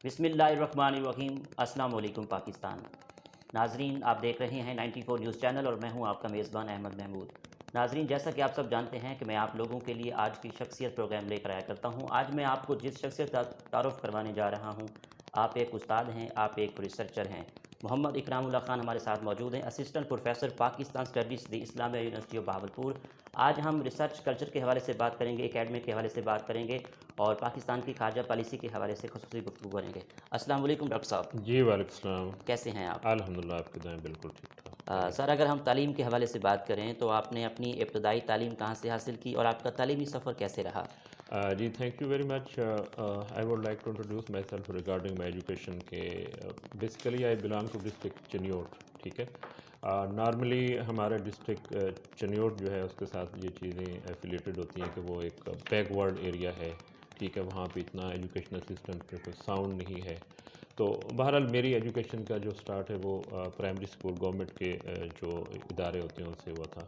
بسم اللہ الرحمن الرحیم۔ السلام علیکم پاکستان۔ ناظرین، آپ دیکھ رہے ہیں 94 نیوز چینل اور میں ہوں آپ کا میزبان احمد محمود۔ ناظرین، جیسا کہ آپ سب جانتے ہیں کہ میں آپ لوگوں کے لیے آج کی شخصیت پروگرام لے کر آیا کرتا ہوں۔ آج میں آپ کو جس شخصیت کا تعارف کروانے جا رہا ہوں، آپ ایک استاد ہیں، آپ ایک ریسرچر ہیں۔ محمد اکرام اللہ خان ہمارے ساتھ موجود ہیں، assistant professor Pakistan studies the Islamia university of Bahawalpur. آج ہم ریسرچ کلچر کے حوالے سے بات کریں گے، اکیڈمک کے حوالے سے بات کریں گے اور پاکستان کی خارجہ پالیسی کے حوالے سے خصوصی گفتگو کریں گے۔ السلام علیکم ڈاکٹر صاحب، جی وعلیکم السلام۔ کیسے ہیں آپ؟ الحمدللہ، آپ کی دعائیں بالکل ٹھیک ٹھاک۔ سر، اگر ہم تعلیم کے حوالے سے بات کریں تو آپ نے اپنی ابتدائی تعلیم کہاں سے حاصل کی اور آپ کا تعلیمی سفر کیسے رہا؟ جی thank you very much. I would like to introduce my self regarding my education کے basically I belong to district Chiniot, ٹھیک ہے۔ نارملی ہمارے ڈسٹرکٹ چنیوٹ جو ہے اس کے ساتھ یہ چیزیں ایفیلیٹڈ ہوتی ہیں کہ وہ ایک بیک ورڈ ایریا ہے، ٹھیک ہے، وہاں پہ اتنا ایجوکیشنل سسٹم پہ کوئی ساؤنڈ نہیں ہے۔ تو بہرحال میری ایجوکیشن کا جو سٹارٹ ہے وہ پرائمری اسکول گورنمنٹ کے جو ادارے ہوتے ہیں ان سے ہوا تھا۔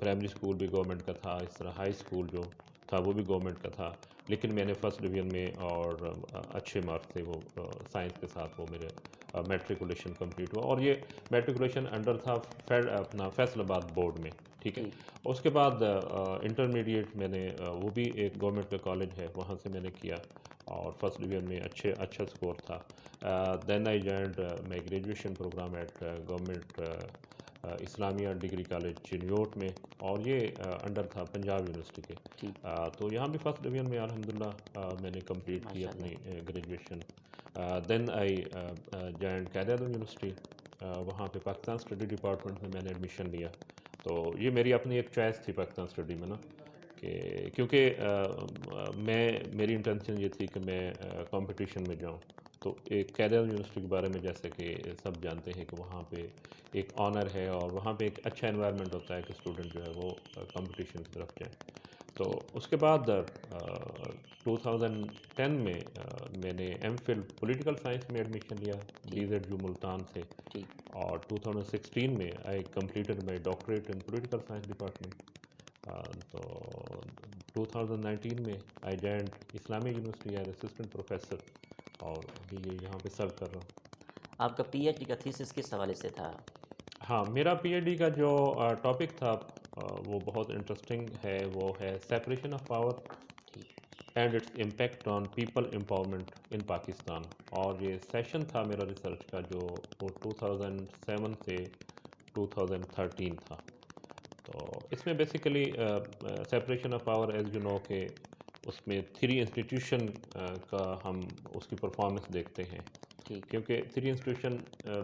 پرائمری اسکول بھی گورنمنٹ کا تھا، اس طرح ہائی اسکول جو تھا وہ بھی گورنمنٹ کا تھا، لیکن میں نے فرسٹ ڈویژن میں اور اچھے مارکس سے وہ سائنس کے ساتھ وہ میرے میٹریکولیشن کمپلیٹ ہوا، اور یہ میٹریکولیشن انڈر تھا اپنا فیصل آباد بورڈ میں، ٹھیک ہے۔ اس کے بعد انٹرمیڈیٹ میں نے وہ بھی ایک گورنمنٹ کا کالج ہے وہاں سے میں نے کیا، اور فرسٹ ڈویژن میں اچھا سکور تھا۔ Then I joined my graduation program at government Islamia degree college Chiniot میں، اور یہ انڈر تھا پنجاب یونیورسٹی کے۔ تو یہاں بھی فرسٹ ڈویژن میں الحمدللہ میں نے کمپلیٹ کی اپنی graduation. Then I joined Quaid Azam university, وہاں پہ پاکستان اسٹڈی ڈپارٹمنٹ میں نے ایڈمیشن لیا۔ تو یہ میری اپنی ایک چوائس تھی پاکستان اسٹڈی میں نا، کہ کیونکہ میری انٹینشن یہ تھی کہ میں کمپٹیشن میں جاؤں۔ تو ایک قائد اعظم یونیورسٹی کے بارے میں جیسے کہ سب جانتے ہیں کہ وہاں پہ ایک آنر ہے اور وہاں پہ ایک اچھا انوائرمنٹ ہوتا ہے کہ اسٹوڈنٹ جو ہے وہ کمپٹیشن کی طرف جائیں۔ تو اس کے بعد 2010 میں میں نے ایم فل پولیٹیکل سائنس میں ایڈمیشن لیا DZU ملتان سے، اور 2016 میں آئی completed my doctorate in political science department. تو 2019 میں I joined Islamia university as assistant professor, اور ابھی یہ یہاں پہ سرو کر رہا ہوں۔ آپ کا PhD کا تھیسس کس حوالے سے تھا؟ ہاں، میرا PhD کا جو ٹاپک تھا وہ بہت انٹرسٹنگ ہے، وہ ہے separation of power and its impact on people empowerment in Pakistan, اور یہ سیشن تھا میرا ریسرچ کا جو وہ 2007 سے 2013 تھا۔ تو اس میں basically separation of power as you know کہ اس میں 3 انسٹیٹیوشن کا ہم اس کی پرفارمنس دیکھتے ہیں، کیونکہ 3 انسٹیٹیوشن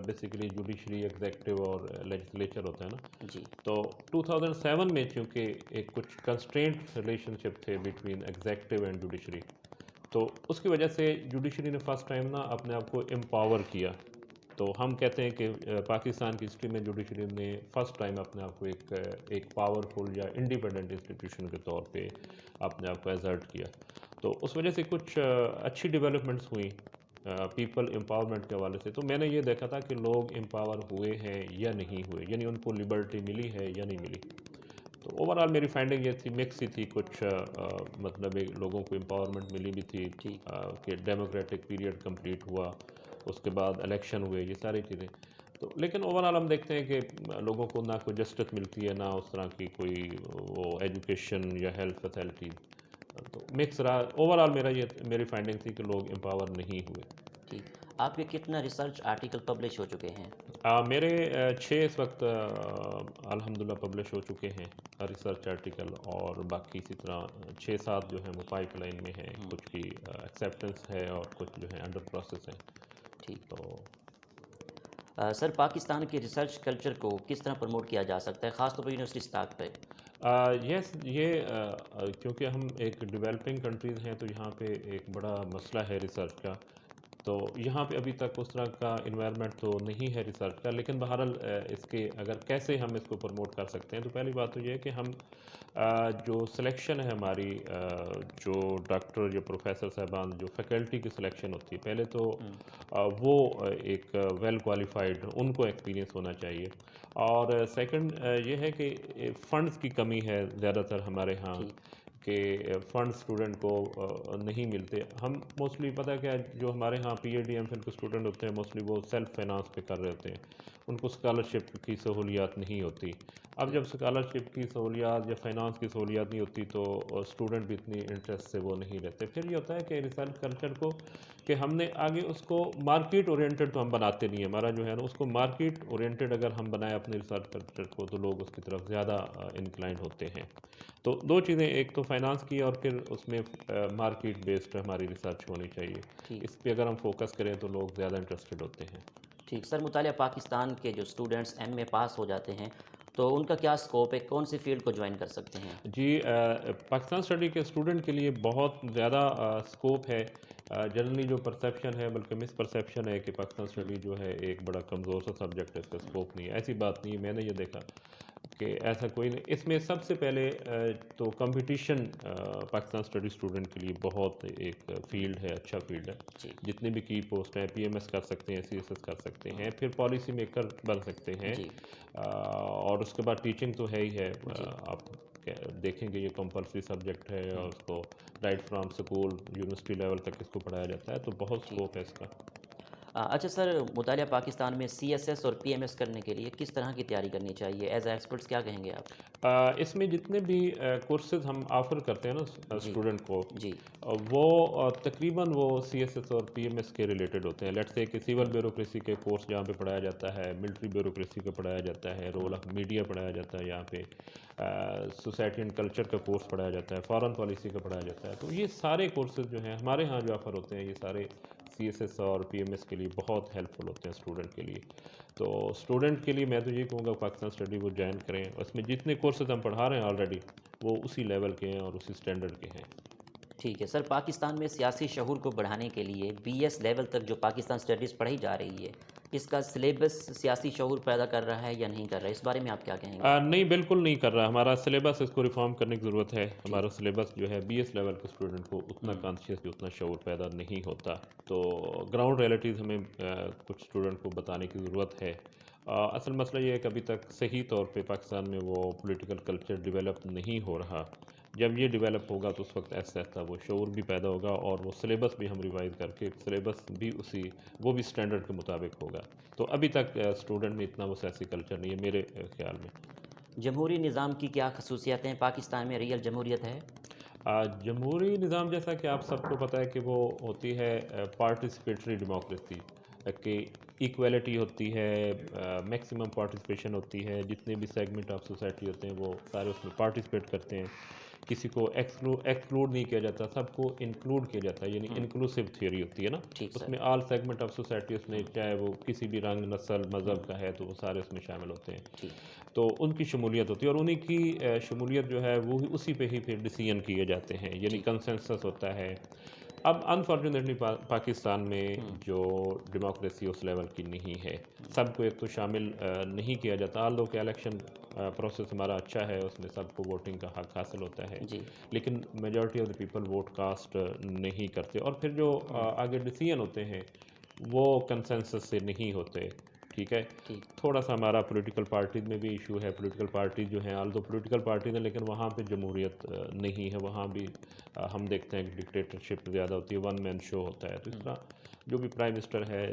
بیسیکلی جوڈیشری، ایگزیکٹو اور لیجسلیچر ہوتا ہے نا۔ جی۔ تو 2007 میں چونکہ ایک کچھ کنسٹرینٹ ریلیشن شپ تھے بٹوین ایگزیکٹو اینڈ جوڈیشری، تو اس کی وجہ سے جوڈیشری نے فرسٹ ٹائم نا اپنے آپ کو امپاور کیا۔ تو ہم کہتے ہیں کہ پاکستان کی ہسٹری میں جوڈیشری نے فرسٹ ٹائم اپنے آپ کو ایک پاورفل یا انڈیپینڈنٹ انسٹیٹیوشن کے طور پہ اپنے آپ کو ایزرٹ کیا۔ تو اس وجہ سے کچھ اچھی ڈیولپمنٹس ہوئیں پیپل امپاورمنٹ کے حوالے سے۔ تو میں نے یہ دیکھا تھا کہ لوگ امپاور ہوئے ہیں یا نہیں ہوئے، یعنی ان کو لبرٹی ملی ہے یا نہیں ملی۔ تو اوورآل میری فائنڈنگ یہ تھی، مکس ہی تھی، کچھ مطلب لوگوں کو امپاورمنٹ ملی بھی تھی کہ ڈیموکریٹک پیریڈ کمپلیٹ ہوا، اس کے بعد الیکشن ہوئے، یہ ساری چیزیں۔ تو لیکن اوورآل ہم دیکھتے ہیں کہ لوگوں کو نہ کوئی جسٹس ملتی ہے، نہ اس طرح کی کوئی وہ ایجوکیشن یا ہیلتھ فیسلٹیز۔ تو مکس رہا اوورآل، میری فائنڈنگ تھی کہ لوگ امپاور نہیں ہوئے۔ ٹھیک، آپ کے کتنا ریسرچ آرٹیکل پبلش ہو چکے ہیں؟ میرے 6 اس وقت الحمدللہ پبلش ہو چکے ہیں ریسرچ آرٹیکل، اور باقی اسی طرح 6-7 جو ہیں وہ پائپ لائن میں ہیں، کچھ کی ایکسیپٹنس ہے اور کچھ جو ہیں انڈر پروسیس ہیں۔ ٹھیک۔ تو سر، پاکستان کے ریسرچ کلچر کو کس طرح پروموٹ کیا جا سکتا ہے، خاص طور پر یونیورسٹی سطح پہ؟ یس، یہ کیونکہ ہم ایک ڈیولپنگ کنٹریز ہیں تو یہاں پہ ایک بڑا مسئلہ ہے ریسرچ کا۔ تو یہاں پہ ابھی تک اس طرح کا انوائرمنٹ تو نہیں ہے ریسرچ کا، لیکن بہرحال اس کے اگر کیسے ہم اس کو پروموٹ کر سکتے ہیں، تو پہلی بات تو یہ ہے کہ ہم جو سلیکشن ہے ہماری، جو ڈاکٹر یا پروفیسر صاحبان جو فیکلٹی کی سلیکشن ہوتی ہے، پہلے تو وہ ایک ویل کوالیفائڈ، ان کو ایکسپیرینس ہونا چاہیے، اور سیکنڈ یہ ہے کہ فنڈز کی کمی ہے زیادہ تر ہمارے ہاں، کہ فنڈ اسٹوڈنٹ کو نہیں ملتے. ہم موسٹلی پتہ ہے کہ جو ہمارے ہاں P H D M Phil کے اسٹوڈنٹ ہوتے ہیں موسٹلی وہ سیلف فائنانس پہ کر رہے ہوتے ہیں, ان کو اسکالرشپ کی سہولیات نہیں ہوتی. اب جب اسکالرشپ کی سہولیات یا فائنانس کی سہولیات نہیں ہوتی تو اسٹوڈنٹ بھی اتنی انٹرسٹ سے وہ نہیں رہتے. پھر یہ ہوتا ہے کہ ریسرچ کلچر کو کہ ہم نے آگے اس کو مارکیٹ اورینٹڈ تو ہم بناتے نہیں ہیں. ہمارا جو ہے نا اس کو مارکیٹ اورینٹڈ اگر ہم بنائیں اپنے ریسرچ کلچر کو تو لوگ اس کی طرف زیادہ انکلائنڈ ہوتے ہیں. تو دو چیزیں, ایک تو فائنانس کی اور پھر اس میں مارکیٹ بیسڈ ہماری ریسرچ ہونی چاہیے. ٹھیک اس پہ اگر ہم فوکس کریں تو لوگ زیادہ انٹرسٹڈ ہوتے ہیں. ٹھیک سر, مطالعہ پاکستان کے جو اسٹوڈنٹس ایم اے پاس ہو جاتے ہیں تو ان کا کیا اسکوپ ہے, کون سی فیلڈ کو جوائن کر سکتے ہیں؟ جی, پاکستان اسٹڈی کے اسٹوڈنٹ کے لیے بہت زیادہ اسکوپ ہے. جنرلی جو پرسیپشن ہے بلکہ مس پرسیپشن ہے کہ پاکستان اسٹڈی جو ہے ایک بڑا کمزور سا سبجیکٹ ہے, اس کا اسکوپ نہیں ہے. ایسی بات نہیں ہے, میں نے یہ دیکھا کہ ایسا کوئی نہیں. اس میں سب سے پہلے تو کمپٹیشن پاکستان اسٹڈی اسٹوڈنٹ کے لیے بہت ایک فیلڈ ہے, اچھا فیلڈ ہے. جی جتنے بھی کی پوسٹ ہیں پی ایم ایس کر سکتے ہیں, سی ایس ایس کر سکتے ہیں, پھر پالیسی میکر بن سکتے ہیں, جی اور اس کے بعد ٹیچنگ تو ہے ہی ہے. جی آپ دیکھیں گے یہ کمپلسری سبجیکٹ ہے اور اس کو right from school university level تک اس کو پڑھایا جاتا ہے, تو بہت جی. اسکوپ ہے اس کا. اچھا سر, مطالعہ پاکستان میں سی ایس ایس اور پی ایم ایس کرنے کے لیے کس طرح کی تیاری کرنی چاہیے؟ ایز اے ایکسپرٹس کیا کہیں گے آپ؟ اس میں جتنے بھی کورسز ہم آفر کرتے ہیں نا جی اسٹوڈنٹ کو, جی وہ تقریباً وہ سی ایس ایس اور پی ایم ایس کے ریلیٹڈ ہوتے ہیں. لیٹس سے کہ سول بیوروکریسی کے کورس جہاں پہ پڑھایا جاتا ہے, ملٹری بیوروکریسی کا پڑھایا جاتا ہے, رول آف میڈیا پڑھایا جاتا ہے, یہاں پہ سوسائٹی اینڈ کلچر کا کورس پڑھایا جاتا ہے, فارن پالیسی کا پڑھایا جاتا ہے. تو یہ سارے کورسز جو ہیں ہمارے ہاں جو آفر ہوتے ہیں یہ سارے سی ایس ایس اور پی ایم ایس کے لیے بہت ہیلپ فل ہوتے ہیں اسٹوڈنٹ کے لیے. تو اسٹوڈنٹ کے لیے میں تو یہ کہوں گا پاکستان اسٹڈی وہ جوائن کریں. اس میں جتنے کورسز ہم پڑھا رہے ہیں آلریڈی وہ اسی لیول کے ہیں اور اسی اسٹینڈرڈ کے ہیں. ٹھیک ہے سر, پاکستان میں سیاسی شعور کو بڑھانے کے لیے بی ایس لیول تک جو پاکستان اسٹڈیز پڑھی جا رہی ہے, اس کا سلیبس سیاسی شعور پیدا کر رہا ہے یا نہیں کر رہا ہے, اس بارے میں آپ کیا کہیں گے؟ نہیں, بالکل نہیں کر رہا. ہمارا سلیبس اس کو ریفارم کرنے کی ضرورت ہے. جی ہمارا سلیبس جو ہے بی ایس لیول کے اسٹوڈنٹ کو اتنا کانشیس اتنا شعور پیدا نہیں ہوتا. تو گراؤنڈ ریئلٹیز ہمیں کچھ اسٹوڈنٹ کو بتانے کی ضرورت ہے. اصل مسئلہ یہ ہے کہ ابھی تک صحیح طور پہ پاکستان میں وہ پولیٹیکل کلچر ڈیولپ نہیں ہو رہا. جب یہ ڈیولپ ہوگا تو اس وقت ایسا ایسا وہ شعور بھی پیدا ہوگا اور وہ سلیبس بھی ہم ریوائز کر کے سلیبس بھی وہ بھی اسٹینڈرڈ کے مطابق ہوگا. تو ابھی تک اسٹوڈنٹ میں اتنا وہ سیاسی کلچر نہیں ہے میرے خیال میں. جمہوری نظام کی کیا خصوصیات ہیں؟ پاکستان میں ریئل جمہوریت ہے؟ جمہوری نظام جیسا کہ آپ سب کو پتہ ہے کہ وہ ہوتی ہے پارٹیسپیٹری ڈیموکریسی, کہ ایکویلٹی ہوتی ہے, میکسیمم پارٹیسپیشن ہوتی ہے, جتنے بھی سیگمنٹ آف سوسائٹی ہوتے ہیں وہ سارے اس میں پارٹیسپیٹ کرتے ہیں. کسی کو ایکسکلوڈ نہیں کیا جاتا, سب کو انکلوڈ کیا جاتا ہے, یعنی انکلوسیو تھیوری ہوتی ہے نا. ٹھیک اس سر. میں آل سیگمنٹ آف سوسائٹی اس میں چاہے وہ کسی بھی رنگ نسل مذہب کا ہے تو وہ سارے اس میں شامل ہوتے ہیں. ٹھیک. تو ان کی شمولیت ہوتی ہے اور انہی کی شمولیت جو ہے وہ اسی پہ ہی پھر ڈیسیژن کیے جاتے ہیں, یعنی کنسنسس ہوتا ہے. اب انفارچونیٹلی پاکستان میں جو ڈیموکریسی اس لیول کی نہیں ہے, سب کو ایک تو شامل نہیں کیا جاتا. آل دو کہ الیکشن پروسیس ہمارا اچھا ہے, اس میں سب کو ووٹنگ کا حق حاصل ہوتا ہے, جی لیکن majority of the people vote cast نہیں کرتے. اور پھر جو آگے ڈیسیژن ہوتے ہیں وہ کنسنسس سے نہیں ہوتے. ٹھیک ہے, ٹھیک. تھوڑا سا ہمارا پولیٹیکل پارٹیز میں بھی ایشو ہے. پولیٹیکل پارٹیز جو ہیں آل دو پولیٹیکل پارٹیز ہیں لیکن وہاں پہ جمہوریت نہیں ہے. وہاں بھی ہم دیکھتے ہیں کہ ڈکٹیٹرشپ زیادہ ہوتی ہے, ون مین شو ہوتا ہے. تو اس طرح جو بھی پرائم منسٹر ہے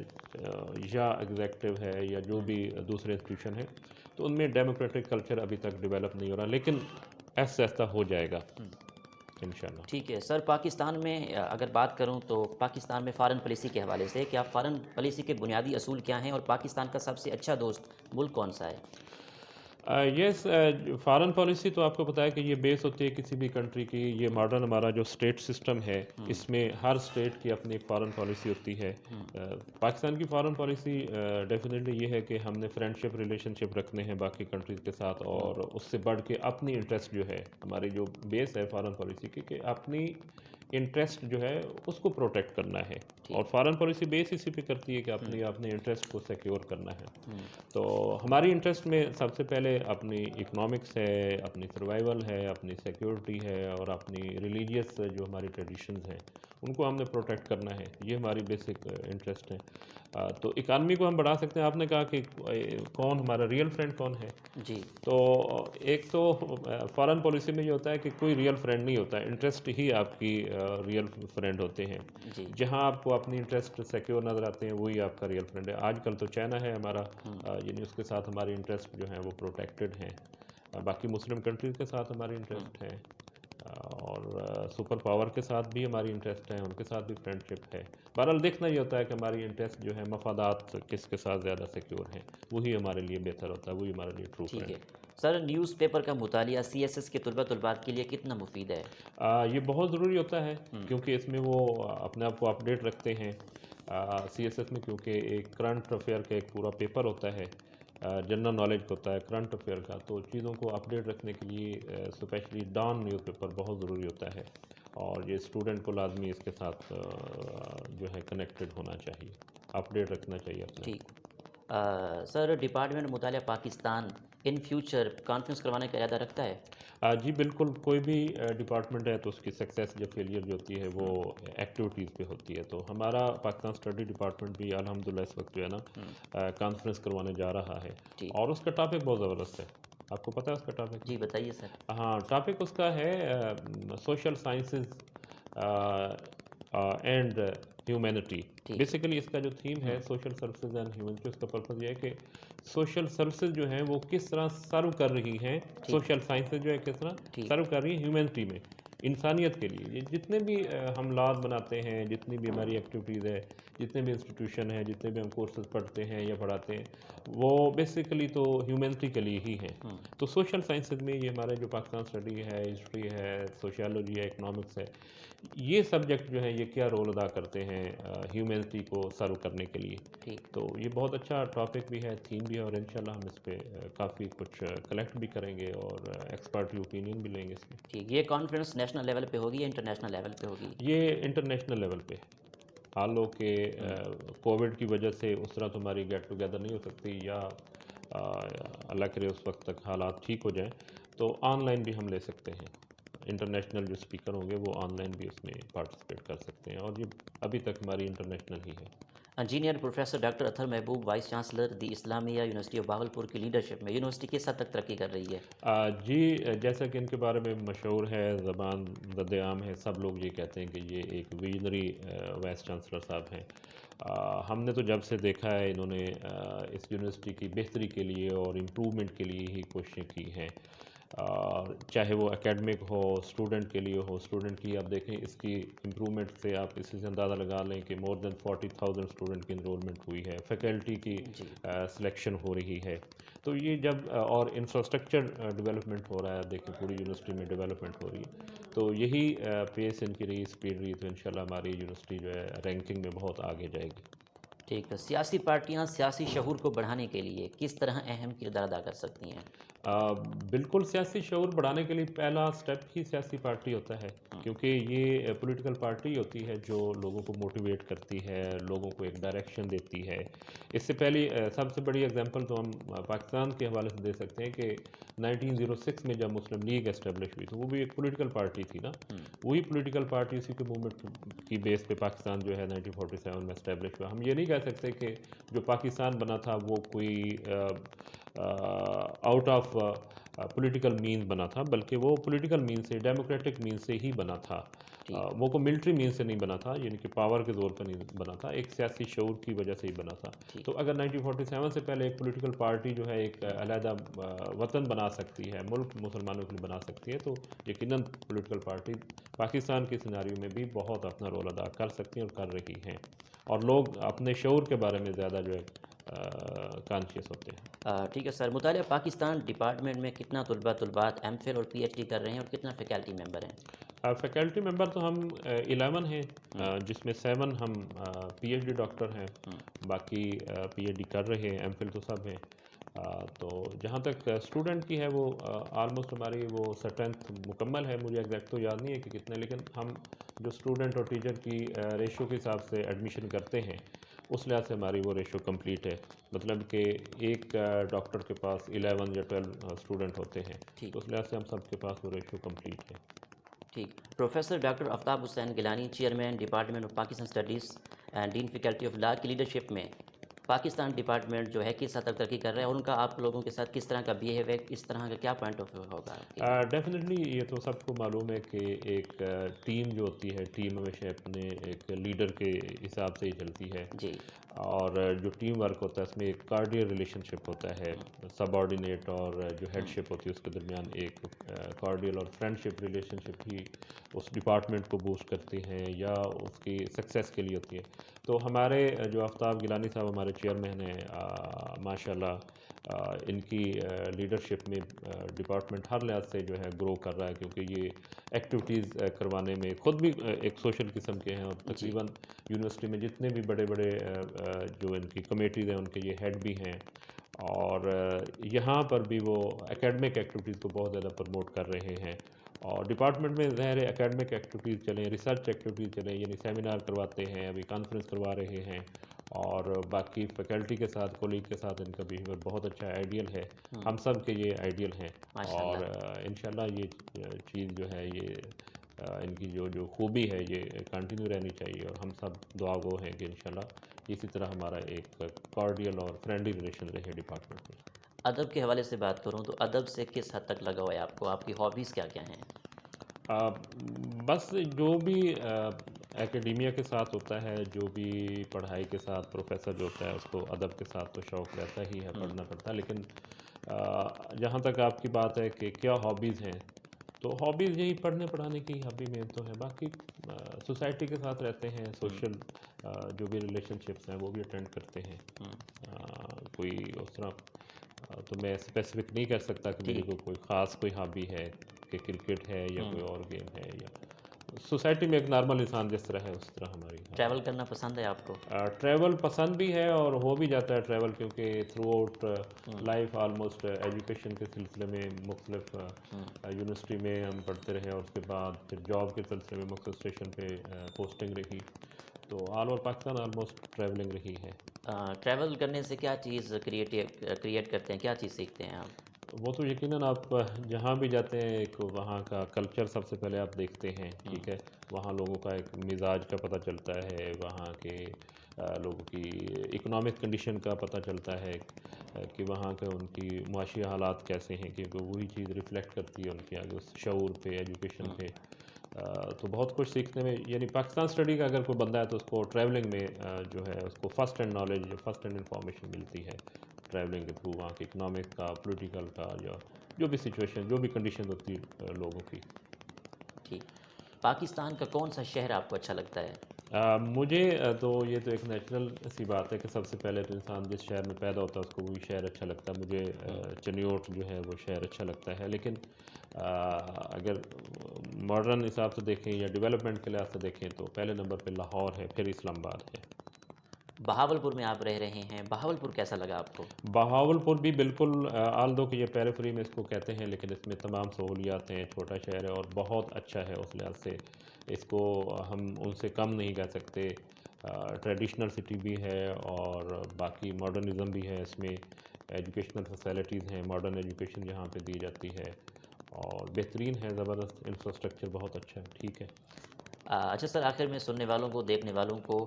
یا ایگزیکٹو ہے یا جو بھی دوسرے انسٹیٹیوشن ہیں تو ان میں ڈیموکریٹک کلچر ابھی تک ڈیولپ نہیں ہو رہا, لیکن ایسا ایسا ہو جائے گا انشاءاللہ. ٹھیک ہے سر, پاکستان میں اگر بات کروں تو پاکستان میں فارن پالیسی کے حوالے سے کیا فارن پالیسی کے بنیادی اصول کیا ہیں اور پاکستان کا سب سے اچھا دوست ملک کون سا ہے؟ یس, فارن پالیسی تو آپ کو پتہ ہے کہ یہ بیس ہوتی ہے کسی بھی کنٹری کی. یہ ماڈرن ہمارا جو اسٹیٹ سسٹم ہے اس میں ہر اسٹیٹ کی اپنی ایک فارن پالیسی ہوتی ہے. پاکستان کی فارن پالیسی ڈیفینیٹلی یہ ہے کہ ہم نے فرینڈ شپ ریلیشن شپ رکھنے ہیں باقی کنٹریز کے ساتھ, اور اس سے بڑھ کے اپنی انٹرسٹ جو ہے ہماری جو بیس ہے فارن پالیسی کی کہ اپنی انٹرسٹ جو ہے اس کو پروٹیکٹ کرنا ہے، اور فارن پالیسی بیس اسی پہ کرتی ہے کہ اپنے انٹرسٹ کو سیکیور کرنا ہے۔ تو ہماری انٹرسٹ میں سب سے پہلے اپنی اکنامکس ہے، اپنی سروائیول ہے، اپنی سیکیورٹی ہے، اور اپنی ریلیجیس جو ہماری ٹریڈیشنز ہیں ان کو ہم نے پروٹیکٹ کرنا ہے، یہ ہماری بیسک انٹرسٹ ہے۔ تو اکانومی کو ہم بڑھا سکتے ہیں۔ آپ نے کہا کہ کون ہمارا ریئل فرینڈ کون ہے، جی تو ایک تو فارن پالیسی میں یہ ہوتا ہے کہ کوئی ریئل فرینڈ نہیں ہوتا، انٹرسٹ ہی آپ کی ریئل فرینڈ ہوتے ہیں۔ جی جہاں آپ کو اپنی انٹرسٹ سیکیور نظر آتے ہیں وہی آپ کا ریئل فرینڈ ہے۔ آج کل تو چائنا ہے ہمارا، یعنی اس کے ساتھ ہماری انٹرسٹ جو ہیں وہ پروٹیکٹڈ ہیں۔ باقی مسلم کنٹریز کے ساتھ ہماری انٹرسٹ ہے، اور سپر پاور کے ساتھ بھی ہماری انٹرسٹ ہے، ان کے ساتھ بھی فرینڈ شپ ہے۔ بہرحال دیکھنا یہ ہوتا ہے کہ ہماری انٹرسٹ جو ہے، مفادات کس کے ساتھ زیادہ سیکیور ہیں، وہی ہمارے لیے بہتر ہوتا ہے، وہی ہمارے لیے ٹرو ٹھیک فرینڈ ہے سر، نیوز پیپر کا مطالعہ CSS کے طلبات کے لیے کتنا مفید ہے؟ یہ بہت ضروری ہوتا ہے، کیونکہ اس میں وہ اپنے آپ کو اپڈیٹ رکھتے ہیں۔ CSS میں کیونکہ ایک کرنٹ افیئر کا ایک پورا پیپر ہوتا ہے، جنرل نالج ہوتا ہے کرنٹ افیئر کا، تو چیزوں کو اپڈیٹ رکھنے کے لیے اسپیشلی ڈان نیوز پیپر بہت ضروری ہوتا ہے، اور یہ اسٹوڈنٹ کو لازمی اس کے ساتھ جو ہے کنیکٹڈ ہونا چاہیے، اپڈیٹ رکھنا چاہیے اپنے۔ ٹھیک سر، ڈپارٹمنٹ مطالعہ پاکستان ان فیوچر کانفرنس کروانے کا ارادہ رکھتا ہے؟ جی بالکل، کوئی بھی ڈپارٹمنٹ ہے تو اس کی سکسیس یا فیلئر جو ہوتی ہے وہ ایکٹیویٹیز پہ ہوتی ہے، تو ہمارا پاکستان اسٹڈی ڈپارٹمنٹ بھی الحمدللہ اس وقت جو ہے نا کانفرنس کروانے جا رہا ہے، ٹھیک، اور اس کا ٹاپک بہت زبردست ہے۔ آپ کو پتہ ہے اس کا ٹاپک؟ جی بتائیے سر۔ ہاں، ٹاپک اس کا ہے سوشل سائنسز اینڈ ہیومینٹی۔ ٹھیک، بیسیکلی اس کا جو تھیم ہے سوشل سروسز اینڈ ہیومینٹی، اس کا پرپز یہ ہے کہ سوشل سروسز جو ہیں وہ کس طرح سرو کر رہی ہیں، سوشل سائنسز جو ہے کس طرح ٹھیک، سرو کر رہی ہیں ہیومینٹی میں، انسانیت کے لیے۔ یہ جتنے بھی ہم لاز بناتے ہیں، جتنی بھی ہماری ایکٹیویٹیز ہے، جتنے بھی انسٹیٹیوشن ہیں، جتنے بھی ہم کورسز پڑھتے ہیں یا پڑھاتے ہیں، وہ بیسیکلی تو ہیومینٹی کے لیے ہی ہیں۔ تو سوشل سائنسز میں یہ ہمارے جو پاکستان اسٹڈی ہے، ہسٹری ہے، سوشیالوجی ہے، اکنامکس ہے، یہ سبجیکٹ جو ہیں یہ کیا رول ادا کرتے ہیں ہیومینٹی کو سرو کرنے کے لیے۔ ٹھیک، تو یہ بہت اچھا ٹاپک بھی ہے، تھیم بھی ہے، اور انشاءاللہ ہم اس پہ کافی کچھ کلیکٹ بھی کریں گے اور ایکسپرٹ کی اوپینین بھی لیں گے اس میں۔ ٹھیک، یہ کانفرنس نیشنل لیول پہ ہوگی یا انٹرنیشنل لیول پہ ہوگی؟ یہ انٹرنیشنل لیول پہ، حالوں کہ کووڈ کی وجہ سے اس طرح تو ہماری گیٹ ٹوگیدر نہیں ہو سکتی، یا اللہ کرے اس وقت تک حالات ٹھیک ہو جائیں تو آن لائن بھی ہم لے سکتے ہیں۔ انٹرنیشنل جو اسپیکر ہوں گے وہ آن لائن بھی اس میں پارٹیسپیٹ کر سکتے ہیں، اور یہ ابھی تک ہماری انٹرنیشنل ہی ہے۔ Engineer professor doctor Athar Mahboob, vice chancellor the Islamia university of Bahawalpur کی لیڈرشپ میں یونیورسٹی کس حد تک ترقی کر رہی ہے؟ جی جیسا کہ ان کے بارے میں مشہور ہے، زبان زد عام ہے، سب لوگ یہ کہتے ہیں کہ یہ ایک ویژنری وائس چانسلر صاحب ہیں۔ ہم نے تو جب سے دیکھا ہے انہوں نے اس یونیورسٹی کی بہتری کے لیے اور امپرومنٹ کے لیے ہی کوششیں کی ہیں، چاہے وہ اکیڈمک ہو، اسٹوڈنٹ کے لیے ہو۔ اسٹوڈنٹ کی آپ دیکھیں اس کی امپرومنٹ سے آپ اسی سے اندازہ لگا لیں کہ مور دین 40,000 اسٹوڈنٹ کی انرولمنٹ ہوئی ہے، فیکلٹی کی سلیکشن ہو رہی ہے۔ تو یہ جب اور انفراسٹرکچر ڈیولپمنٹ ہو رہا ہے، دیکھیں پوری یونیورسٹی میں ڈیولپمنٹ ہو رہی ہے، تو یہی پیس ان کی رہی، اسپیڈ رہی، تو انشاءاللہ ہماری یونیورسٹی جو ہے رینکنگ میں بہت آگے جائے گی۔ ٹھیک ہے، سیاسی پارٹیاں سیاسی شعور کو بڑھانے کے لیے کس طرح اہم کردار ادا کر سکتی ہیں؟ بالکل، سیاسی شعور بڑھانے کے لیے پہلا سٹیپ ہی سیاسی پارٹی ہوتا ہے، کیونکہ یہ پولیٹیکل پارٹی ہوتی ہے جو لوگوں کو موٹیویٹ کرتی ہے، لوگوں کو ایک ڈائریکشن دیتی ہے۔ اس سے پہلی سب سے بڑی اگزامپل تو ہم پاکستان کے حوالے سے دے سکتے ہیں کہ 1906 میں جب مسلم لیگ اسٹیبلش ہوئی تو وہ بھی ایک پولیٹیکل پارٹی تھی نا، وہی پولیٹیکل پارٹی اسی کے موومنٹ کی بیس پہ پاکستان جو ہے 1947 میں اسٹیبلش ہوا۔ ہم یہ نہیں کہہ سکتے کہ جو پاکستان بنا تھا وہ کوئی آؤٹ آف پولیٹیکل مینز بنا تھا، بلکہ وہ پولیٹیکل مینز سے، ڈیموکریٹک مینز سے ہی بنا تھا، وہ کوئی ملٹری مینز سے نہیں بنا تھا، یعنی کہ پاور کے زور پر نہیں بنا تھا، ایک سیاسی شعور کی وجہ سے ہی بنا تھا۔ تو اگر 1947 سے پہلے ایک پولیٹیکل پارٹی جو ہے ایک علیحدہ وطن بنا سکتی ہے، ملک مسلمانوں کے لیے بنا سکتی ہے، تو یقیناً پولیٹیکل پارٹی پاکستان کے سیناریو میں بھی بہت اپنا رول ادا کر سکتی ہیں اور کر رہی ہیں، اور لوگ اپنے شعور کے بارے میں زیادہ جو ہے کانشیس ہوتے ہیں۔ ٹھیک ہے سر، مطالعہ پاکستان ڈپارٹمنٹ میں کتنا طلبات ایم فل اور پی ایچ ڈی کر رہے ہیں اور کتنا فیکلٹی ممبر ہیں؟ فیکلٹی ممبر تو ہم 11 ہیں، جس میں 7 ہم پی ایچ ڈی ڈاکٹر ہیں، باقی پی ایچ ڈی کر رہے ہیں، ایم فل تو سب ہیں۔ تو جہاں تک اسٹوڈنٹ کی ہے وہ آلموسٹ ہماری وہ اسٹرینتھ مکمل ہے. مجھے ایگزیکٹ تو یاد نہیں ہے کہ کتنے، لیکن ہم جو اسٹوڈنٹ اور ٹیچر کی ریشو کے حساب سے ایڈمیشن کرتے ہیں اس لحاظ سے ہماری وہ ریشو کمپلیٹ ہے. مطلب کہ ایک ڈاکٹر کے پاس 11 یا 12 اسٹوڈنٹ ہوتے ہیں، ٹھیک تو اس لحاظ سے ہم سب کے پاس وہ ریشو کمپلیٹ ہے. ٹھیک. Professor doctor Aftab Hussain Gilani, chairman department of Pakistan studies and dean faculty of law کی لیڈرشپ میں پاکستان ڈپارٹمنٹ جو ہے کس حد تک ترقی کر رہا ہے، اور ان کا آپ لوگوں کے ساتھ کس طرح کا بیہیو ہے، اس طرح کا کیا پوائنٹ آف ویو ہوگا آپ کے؟ ڈیفینیٹلی یہ تو سب کو معلوم ہے کہ ایک ٹیم جو ہوتی ہے، ٹیم ہمیشہ اپنے ایک لیڈر کے حساب سے ہی چلتی ہے. جی اور جو ٹیم ورک ہوتا ہے اس میں ایک کارڈیل ریلیشن شپ ہوتا ہے. سب آرڈینیٹ اور جو ہیڈ شپ ہوتی ہے اس کے درمیان ایک کارڈیل اور فرینڈ شپ ریلیشن شپ ہی اس ڈپارٹمنٹ کو بوسٹ کرتی ہیں یا اس کی سکسیس کے لیے ہوتی ہے. تو ہمارے جو آفتاب گیلانی صاحب ہمارے چیئرمین ہیں، ماشاء اللہ ان کی لیڈرشپ میں ڈپارٹمنٹ ہر لحاظ سے جو ہے گرو کر رہا ہے، کیونکہ یہ ایکٹیویٹیز کروانے میں خود بھی ایک سوشل قسم کے ہیں، اور تقریباً یونیورسٹی میں جتنے بھی بڑے بڑے جو ان کی کمیٹیز ہیں ان کے یہ ہیڈ بھی ہیں. اور یہاں پر بھی وہ اکیڈمک ایکٹیویٹیز کو بہت زیادہ پروموٹ کر رہے ہیں. اور ڈپارٹمنٹ میں ظاہر اکیڈمک ایکٹیویٹیز چلیں، ریسرچ ایکٹیویٹیز چلیں، یعنی سیمینار کرواتے ہیں، ابھی کانفرنس کروا رہے ہیں، اور باقی فیکلٹی کے ساتھ، کولیگ کے ساتھ ان کا بیہیویئر بہت اچھا آئیڈیل ہے. ہم سب کے یہ آئیڈیل ہیں، ماشاء اور اللہ. انشاءاللہ یہ چیز جو ہے، یہ ان کی جو خوبی ہے یہ کنٹینیو رہنی چاہیے. اور ہم سب دعا گو ہیں کہ انشاءاللہ اسی طرح ہمارا ایک کارڈیل اور فرینڈلی ریلیشن رہے ڈپارٹمنٹ میں. ادب کے حوالے سے بات کروں تو ادب سے کس حد تک لگا ہوا ہے آپ کو؟ آپ کی ہابیز کیا کیا ہیں؟ بس جو بھی اکیڈیمیا کے ساتھ ہوتا ہے، جو بھی پڑھائی کے ساتھ پروفیسر جو ہوتا ہے اس کو ادب کے ساتھ تو شوق رہتا ہی ہے، پڑھنا پڑتا ہے. لیکن جہاں تک آپ کی بات ہے کہ کیا ہابیز ہیں، تو ہابیز یہی پڑھنے پڑھانے کی ہابی میں تو ہے. باقی سوسائٹی کے ساتھ رہتے ہیں، سوشل جو بھی ریلیشن شپس ہیں وہ بھی اٹینڈ کرتے ہیں. کوئی اس طرح تو میں اسپیسیفک نہیں کر سکتا کہ میری کوئی خاص کوئی ہابی ہے کہ کرکٹ ہے یا کوئی اور گیم ہے، یا سوسائٹی میں ایک نارمل انسان جس طرح ہے اس طرح ہماری. ٹریول کرنا پسند ہے آپ کو؟ ٹریول پسند بھی ہے اور ہو بھی جاتا ہے ٹریول، کیونکہ through out life almost education کے سلسلے میں مختلف یونیورسٹی میں ہم پڑھتے رہے، اور اس کے بعد پھر جاب کے سلسلے میں مختلف اسٹیشن پہ پوسٹنگ رہی. تو all over Pakistan almost travelling رہی ہے. ٹریول کرنے سے کیا چیز کریٹ کرتے ہیں، کیا چیز سیکھتے ہیں آپ؟ وہ تو یقیناً آپ جہاں بھی جاتے ہیں ایک وہاں کا کلچر سب سے پہلے آپ دیکھتے ہیں. ٹھیک ہے، وہاں لوگوں کا ایک مزاج کا پتہ چلتا ہے، وہاں کے لوگوں کی اکنامک کنڈیشن کا پتہ چلتا ہے کہ وہاں کے ان کی معاشی حالات کیسے ہیں، کیونکہ وہی چیز ریفلیکٹ کرتی ہے ان کے آگے اس شعور پہ، ایجوکیشن پہ. تو بہت کچھ سیکھنے میں، یعنی پاکستان اسٹڈی کا اگر کوئی بندہ ہے تو اس کو ٹریولنگ میں جو ہے اس کو first hand knowledge, first hand information ملتی ہے ٹریولنگ کے تھرو، وہاں کے اکنامک کا، پولیٹیکل کا، یا جو بھی سچویشن، جو بھی کنڈیشن ہوتی ہے لوگوں کی. ٹھیک. پاکستان کا کون سا شہر آپ کو اچھا لگتا ہے؟ مجھے تو یہ تو ایک نیچرل سی بات ہے کہ سب سے پہلے تو انسان جس شہر میں پیدا ہوتا ہے اس کو وہی شہر اچھا لگتا ہے. مجھے چنیوٹ جو ہے وہ شہر اچھا لگتا ہے. لیکن اگر ماڈرن حساب سے دیکھیں یا ڈیولپمنٹ کے لحاظ سے دیکھیں تو پہلے نمبر پہ لاہور ہے، پھر اسلام آباد ہے. بہاولپور میں آپ رہ رہے ہیں، بہاولپور کیسا لگا آپ کو؟ بہاولپور بھی بالکل آل دو کہ یہ پیریفری میں اس کو کہتے ہیں، لیکن اس میں تمام سہولیات ہیں، چھوٹا شہر ہے اور بہت اچھا ہے. اس لحاظ سے اس کو ہم ان سے کم نہیں کہہ سکتے. ٹریڈیشنل سٹی بھی ہے اور باقی ماڈرنزم بھی ہے اس میں. ایجوکیشنل فیسلٹیز ہیں، ماڈرن ایجوکیشن یہاں پہ دی جاتی ہے اور بہترین ہے، زبردست انفراسٹرکچر بہت اچھا ہے. ٹھیک ہے. اچھا سر، آخر میں سننے والوں کو، دیکھنے والوں کو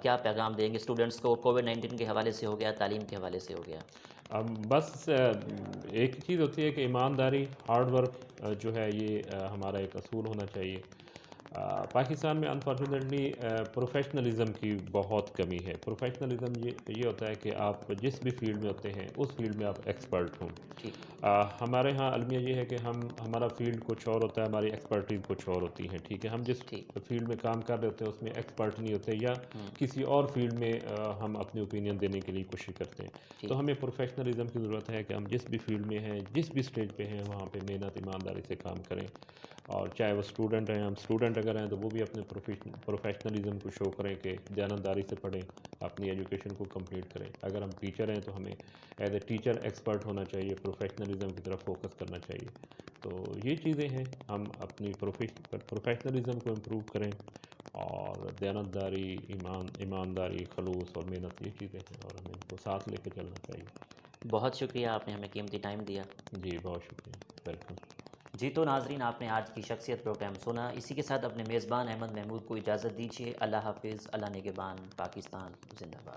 کیا پیغام دیں گے؟ اسٹوڈنٹس کو کووڈ-19 کے حوالے سے ہو گیا، تعلیم کے حوالے سے ہو گیا. بس ایک چیز ہوتی ہے کہ ایمانداری، ہارڈ ورک جو ہے یہ ہمارا ایک اصول ہونا چاہیے. پاکستان میں انفارچونیٹلی پروفیشنلزم کی بہت کمی ہے. پروفیشنلزم یہ ہوتا ہے کہ آپ جس بھی فیلڈ میں ہوتے ہیں اس فیلڈ میں آپ ایکسپرٹ ہوں. ٹھیک. ہمارے ہاں المیہ یہ ہے کہ ہمارا فیلڈ کچھ اور ہوتا ہے، ہماری ایکسپرٹیز کچھ اور ہوتی ہیں. ٹھیک ہے، ہم جس ٹھیک. فیلڈ میں کام کر رہے ہوتے ہیں اس میں ایکسپرٹ نہیں ہوتے، یا کسی اور فیلڈ میں ہم اپنی اوپینین دینے کے لیے کوشش کرتے ہیں. تو ہمیں پروفیشنلزم کی ضرورت ہے کہ ہم جس بھی فیلڈ میں ہیں، جس بھی اسٹیج پہ ہیں، وہاں پہ محنت ایمانداری سے کام کریں. اور چاہے وہ اسٹوڈنٹ ہیں، ہم اسٹوڈنٹ اگر ہیں تو وہ بھی اپنے پروفیشنلزم کو شو کریں کہ دیانتداری سے پڑھیں، اپنی ایجوکیشن کو کمپلیٹ کریں. اگر ہم ٹیچر ہیں تو ہمیں ایز اے ٹیچر ایکسپرٹ ہونا چاہیے، پروفیشنلزم کی طرف فوکس کرنا چاہیے. تو یہ چیزیں ہیں، ہم اپنی پروفیشنلزم کو امپروو کریں، اور دیانتداری، ایمانداری، خلوص اور محنت، یہ چیزیں ہیں اور ہمیں ان کو ساتھ لے کے چلنا چاہیے. بہت شکریہ، آپ نے ہمیں قیمتی ٹائم دیا. جی بہت شکریہ، ویلکم. جی تو ناظرین، آپ نے آج کی شخصیت پروگرام سنا. اسی کے ساتھ اپنے میزبان احمد محمود کو اجازت دیجیے. اللہ حافظ. اللہ نگہبان. پاکستان زندہ باد.